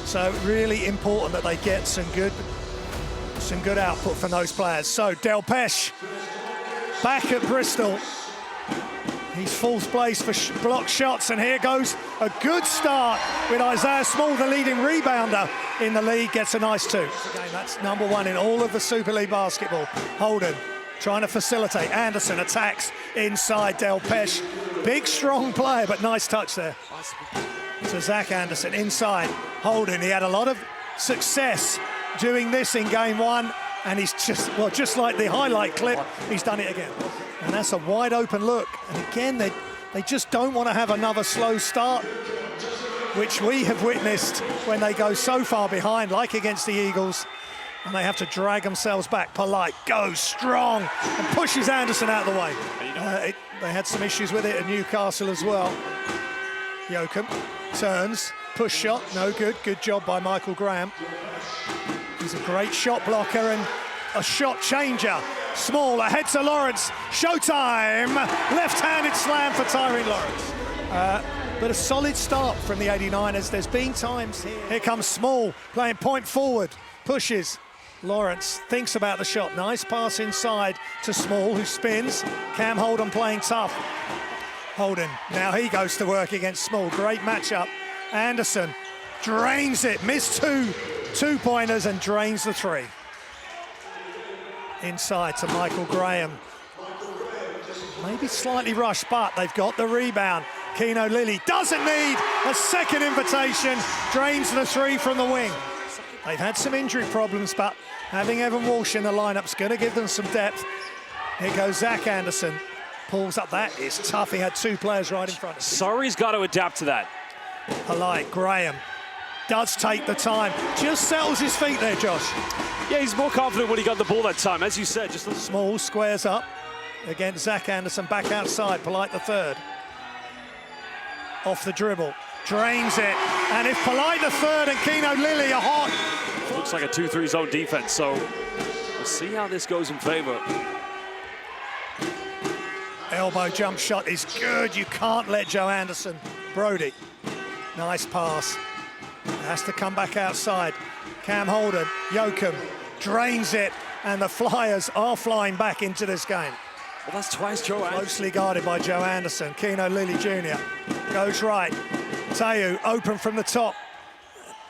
So really important that they get some good output from those players. So Delpesh back at Bristol. He's fourth place for block shots, and here goes a good start with Isaiah Small, the leading rebounder in the league, gets a nice 2. Again, that's #1 in all of the Super League basketball. Holden trying to facilitate. Anderson attacks inside Delpesh. Big, strong player, but nice touch there. So Zach Anderson inside. Holden, he had a lot of success doing this in game 1, and he's just like the highlight clip, he's done it again. And that's a wide open look. And again, they just don't want to have another slow start, which we have witnessed when they go so far behind, like against the Eagles, and they have to drag themselves back. Polite goes strong and pushes Anderson out of the way. They had some issues with it at Newcastle as well. Joachim turns, push shot, no good. Good job by Michael Graham. He's a great shot blocker and a shot changer. Small ahead to Lawrence. Showtime! Left-handed slam for Tyreen Lawrence. But a solid start from the 89ers. There's been times here. Here comes Small, playing point forward. Pushes. Lawrence thinks about the shot. Nice pass inside to Small, who spins. Cam Holden playing tough. Holden, now he goes to work against Small. Great matchup. Anderson drains it. Missed two-pointers and drains the 3. Inside to Michael Graham. Maybe slightly rushed, but they've got the rebound. Keno Lilly doesn't need a second invitation. Drains the 3 from the wing. They've had some injury problems, but having Evan Walsh in the lineup's going to give them some depth. Here goes Zach Anderson. Pulls up. That is tough. He had 2 players right in front of him. Surrey's got to adapt to that. Polite. Graham does take the time. Just settles his feet there, Josh. Yeah, he's more confident when he got the ball that time. As you said, just Small squares up against Zach Anderson, back outside. Polite the 3rd. Off the dribble. Drains it. And if Polite the 3rd and Keno Lilly are hot. Looks like a 2-3 zone defense, so we'll see how this goes in favor. Elbow jump shot is good. You can't let Joe Anderson. Brody. Nice pass. Has to come back outside. Cam Holden, Joachim, drains it, and the Flyers are flying back into this game. Well, that's twice Joe Anderson. Closely guarded by Joe Anderson. Keno Lilly Jr. goes right. Teu open from the top,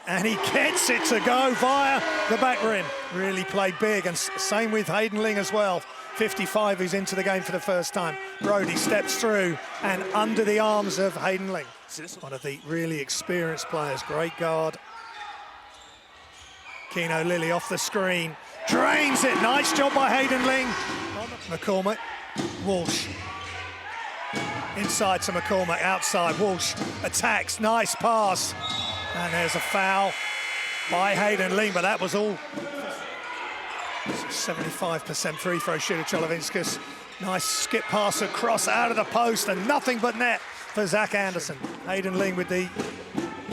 and he gets it to go via the back rim. Really played big, and same with Hayden Ling as well. 55, who's into the game for the first time. Brody steps through and under the arms of Hayden Ling. One of the really experienced players, great guard. Keno Lilly off the screen, drains it, nice job by Hayden Ling. McCormack, Walsh. Inside to McCormack, outside, Walsh attacks, nice pass. And there's a foul by Hayden Ling, but that was all. 75% free throw shooter, Cholovinskas. Nice skip pass across out of the post and nothing but net for Zach Anderson. Hayden Ling with the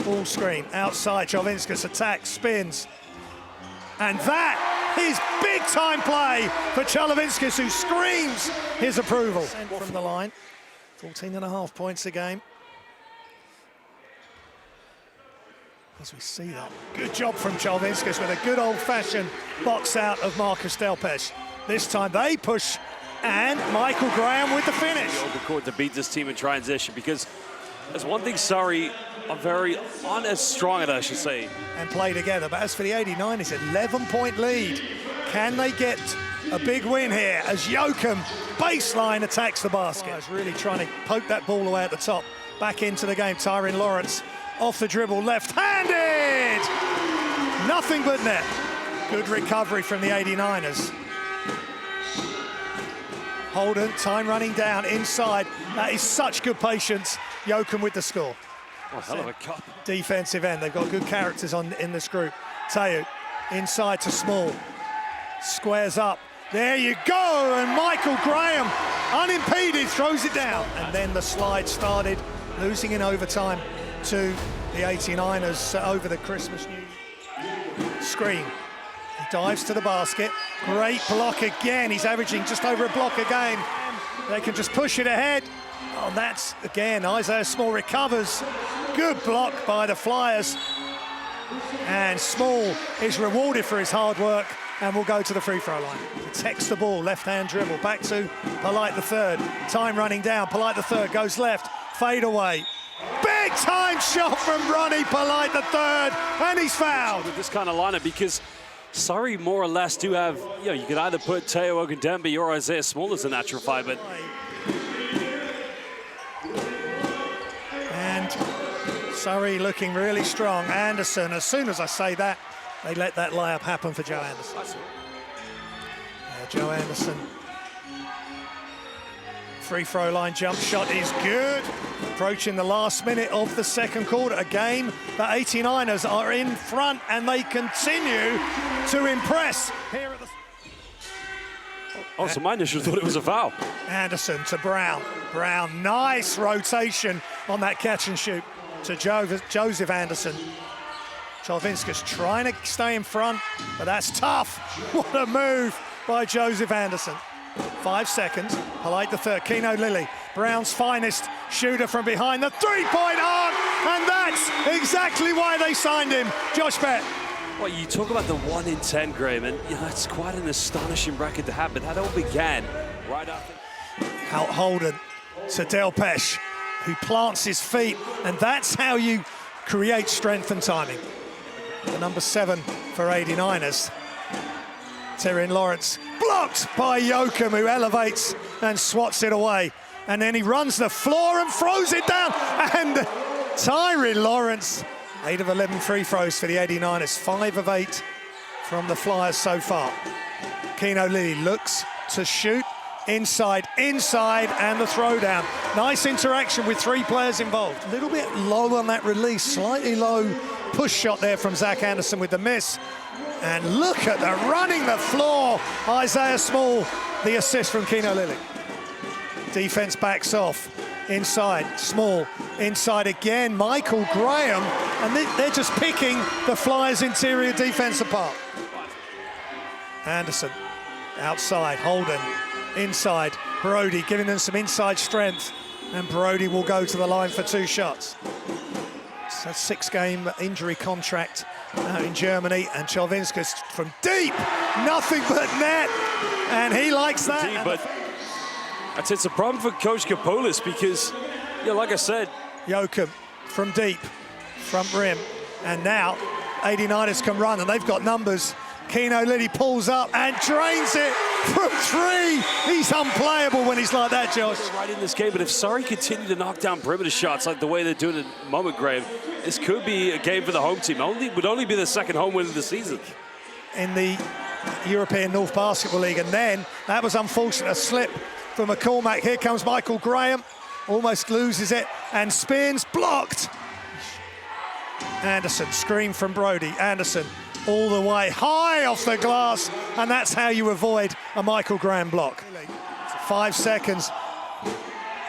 ball screen. Outside, Cholovinskas attacks, spins. And that is big-time play for Cholovinskas, who screams his approval. From the line, 14.5 points a game. As we see that. Good job from Cholovinskas with a good old-fashioned box out of Marcus Delpesh. This time they push, and Michael Graham with the finish. Open court to beat this team in transition, because there's one thing Surrey are very as strong at, I should say. And play together. But as for the 89ers, 11-point lead. Can they get a big win here as Joachim baseline attacks the basket? He's really trying to poke that ball away at the top. Back into the game, Tyreen Lawrence. Off the dribble, left-handed! Nothing but net. Good recovery from the 89ers. Holden, time running down, inside. That is such good patience. Joachim with the score. Oh, hell of a cut. Defensive end, they've got good characters in this group. Teu, inside to Small. Squares up. There you go, and Michael Graham, unimpeded, throws it down. And then the slide started, losing in overtime to the 89ers over the Christmas New screen. He dives to the basket. Great block again. He's averaging just over a block a game. They can just push it ahead. Oh, that's, again, Isaiah Small recovers. Good block by the Flyers. And Small is rewarded for his hard work and will go to the free throw line. Protects the ball, left-hand dribble, back to Polite the third. Time running down, Polite the third goes left, fade away. Big time shot from Ronnie Polite the third, and he's fouled. With this kind of lineup, because Surrey more or less do have, you could either put Teo Ogundembe or Isaiah Small as a natural five, but and Surrey looking really strong. Anderson, as soon as I say that, they let that layup happen for Joe Anderson. Joe Anderson. Free throw line jump shot is good. Approaching the last minute of the second quarter. A game the 89ers are in front and they continue to impress here at the... Oh, so my initial thought it was a foul. Anderson to Brown. Brown, nice rotation on that catch and shoot to Joseph Anderson. Chalvinskas trying to stay in front, but that's tough. What a move by Joseph Anderson. 5 seconds, Polite the third, Keno Lilly, Brown's finest shooter from behind the three-point arc, and that's exactly why they signed him. Josh Bett. Well, you talk about the 1 in 10, Graham, and it's quite an astonishing record to have, but that all began right after. Out Holden to Del Pesh, who plants his feet, and that's how you create strength and timing. The number 7 for 89ers. Tyrion Lawrence blocked by Joachim, who elevates and swats it away. And then he runs the floor and throws it down. And Tyrion Lawrence, 8 of 11 free throws for the 89ers, 5 of 8 from the Flyers so far. Keno Lilly looks to shoot. Inside, and the throwdown. Nice interaction with 3 players involved. A little bit low on that release, slightly low push shot there from Zach Anderson with the miss. And look at the running the floor. Isaiah Small, the assist from Keno Lilly. Defense backs off. Inside, Small. Inside again, Michael Graham. And they're just picking the Flyers' interior defense apart. Anderson, outside, Holden. Inside, Brody giving them some inside strength, and Brody will go to the line for 2 shots. It's a 6-game injury contract out in Germany, and Chalvinskas from deep, nothing but net, and he likes that. Indeed, but it's a problem for Coach Kapoulis because, like I said, Joachim from deep, front rim, and now 89ers can run, and they've got numbers. Keno Lilly pulls up and drains it from 3. He's unplayable when he's like that, Josh. Right in this game, but if Surrey continue to knock down perimeter shots like the way they're doing at the moment, Graham, this could be a game for the home team. Would only be the second home win of the season. In the European North Basketball League, and then that was unfortunate, a slip from McCormack. Here comes Michael Graham, almost loses it and spins, blocked. Anderson, screen from Brody. Anderson all the way high off the glass, and that's how you avoid a Michael Graham block. 5 seconds.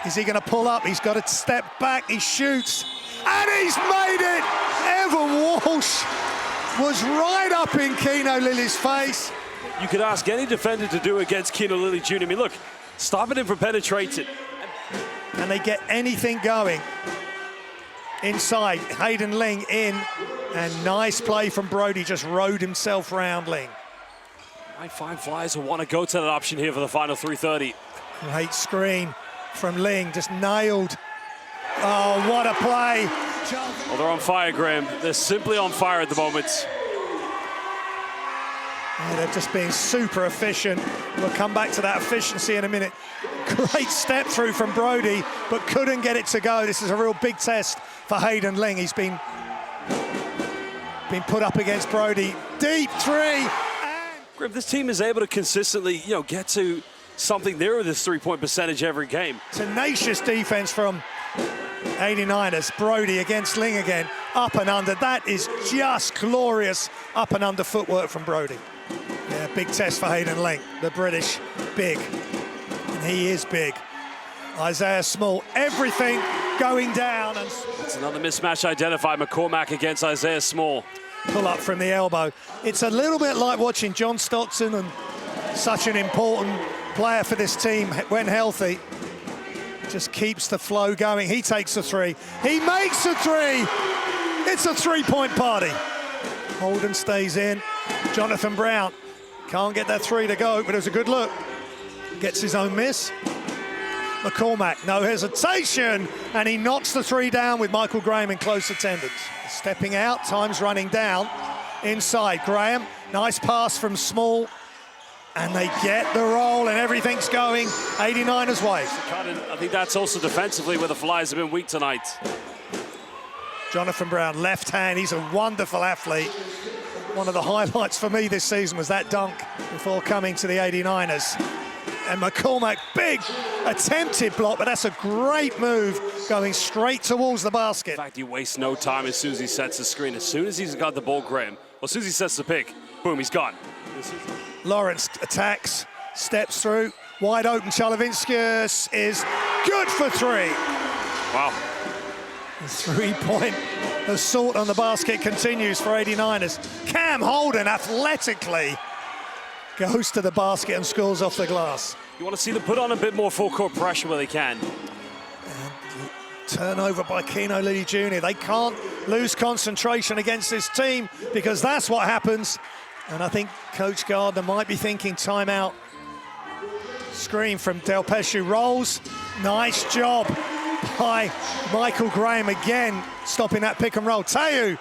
Is he going to pull up? He's got to step back. He shoots, and he's made it. Evan Walsh was right up in Keno Lilly's face. You could ask any defender to do against Keno Lilly Jr. I mean, look, stopping him from penetrating. And they get anything going. Inside, Hayden Ling in, and nice play from Brody, just rode himself round Ling. I find Flyers will want to go to that option here for the final 3:30. Great screen from Ling, just nailed. Oh, what a play. Well, they're on fire, Graham. They're simply on fire at the moment. Yeah, they're just being super efficient. We'll come back to that efficiency in a minute. Great step through from Brody, but couldn't get it to go. This is a real big test for Hayden Ling. He's been put up against Brody. Deep 3. Graham, this team is able to consistently, get to something near this 3-point percentage every game. Tenacious defense from 89ers. Brody against Ling again. Up and under. That is just glorious up and under footwork from Brody. Yeah, big test for Hayden Ling, the British big. And he is big. Isaiah Small, everything going down. And it's another mismatch identified. McCormack against Isaiah Small. Pull up from the elbow. It's a little bit like watching John Stockton, and such an important player for this team when healthy. Just keeps the flow going. He takes the 3. He makes the 3. It's a 3-point party. Holden stays in. Jonathan Brown can't get that three to go, but it was a good look. Gets his own miss. McCormack, no hesitation, and he knocks the three down with Michael Graham in close attendance. Stepping out, time's running down. Inside, Graham, nice pass from Small, and they get the roll, and everything's going 89ers way. I think that's also defensively where the Flyers have been weak tonight. Jonathan Brown, left hand, he's a wonderful athlete. One of the highlights for me this season was that dunk before coming to the 89ers. And McCormack, big attempted block, but that's a great move going straight towards the basket. In fact, he wastes no time as soon as he sets the screen. As soon as he's got the ball, Graham, well, as soon as he sets the pick, boom, he's gone. Lawrence attacks, steps through, wide open. Chalavinskas is good for three. Wow. The three-point assault on the basket continues for 89ers. Cam Holden athletically goes to the basket and scores off the glass. You want to see them put on a bit more full-court pressure where they can. And turnover by Keno Lilly Jr. They can't lose concentration against this team because that's what happens. And I think Coach Gardner might be thinking timeout. Screen from Del Pesce, rolls. Nice job by Michael Graham again, stopping that pick and roll. Teu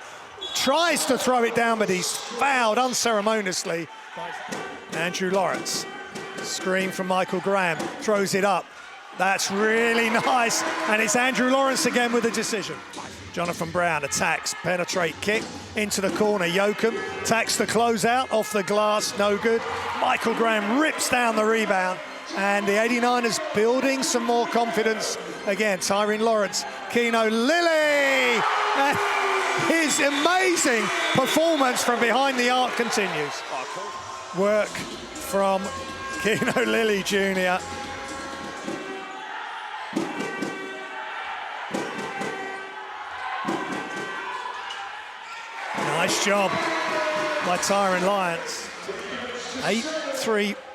tries to throw it down, but he's fouled unceremoniously. Andrew Lawrence, screen from Michael Graham, throws it up. That's really nice, and it's Andrew Lawrence again with the decision. Jonathan Brown attacks, penetrate kick into the corner. Yoakum attacks the closeout off the glass, no good. Michael Graham rips down the rebound, and the 89ers building some more confidence. Again, Tyrene Lawrence, Keno Lilly, and his amazing performance from behind the arc continues. Work from Keno Lilly Jr. Nice job by Tyrone Lyons. 8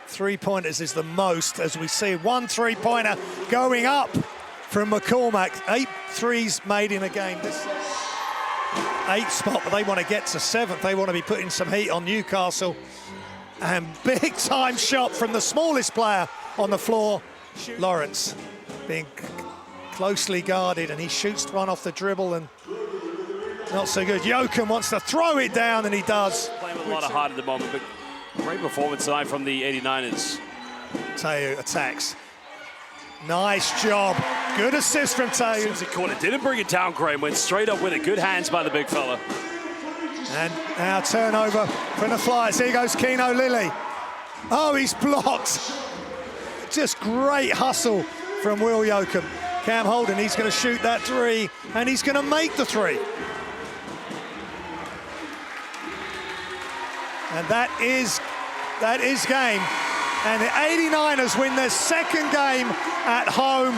three-pointers is the most, as we see 1 3-pointer going up from McCormack. 8 threes made in a game. This 8th spot, but they want to get to 7th. They want to be putting some heat on Newcastle. And big time shot from the smallest player on the floor. Lawrence being closely guarded, and he shoots one off the dribble and not so good. Yoakum wants to throw it down, and he does. Playing with a lot of heart at the moment, but great performance tonight from the 89ers. Teu attacks. Nice job. Good assist from Teu. As soon as he caught it, didn't bring it down, Graham. Went straight up with it. Good hands by the big fella. And now turnover from the Flyers. Here goes Keno Lilly. Oh, he's blocked. Just great hustle from Will Yoakum. Cam Holden, he's going to shoot that three, and he's going to make the three. And that is game. And the 89ers win their second game at home.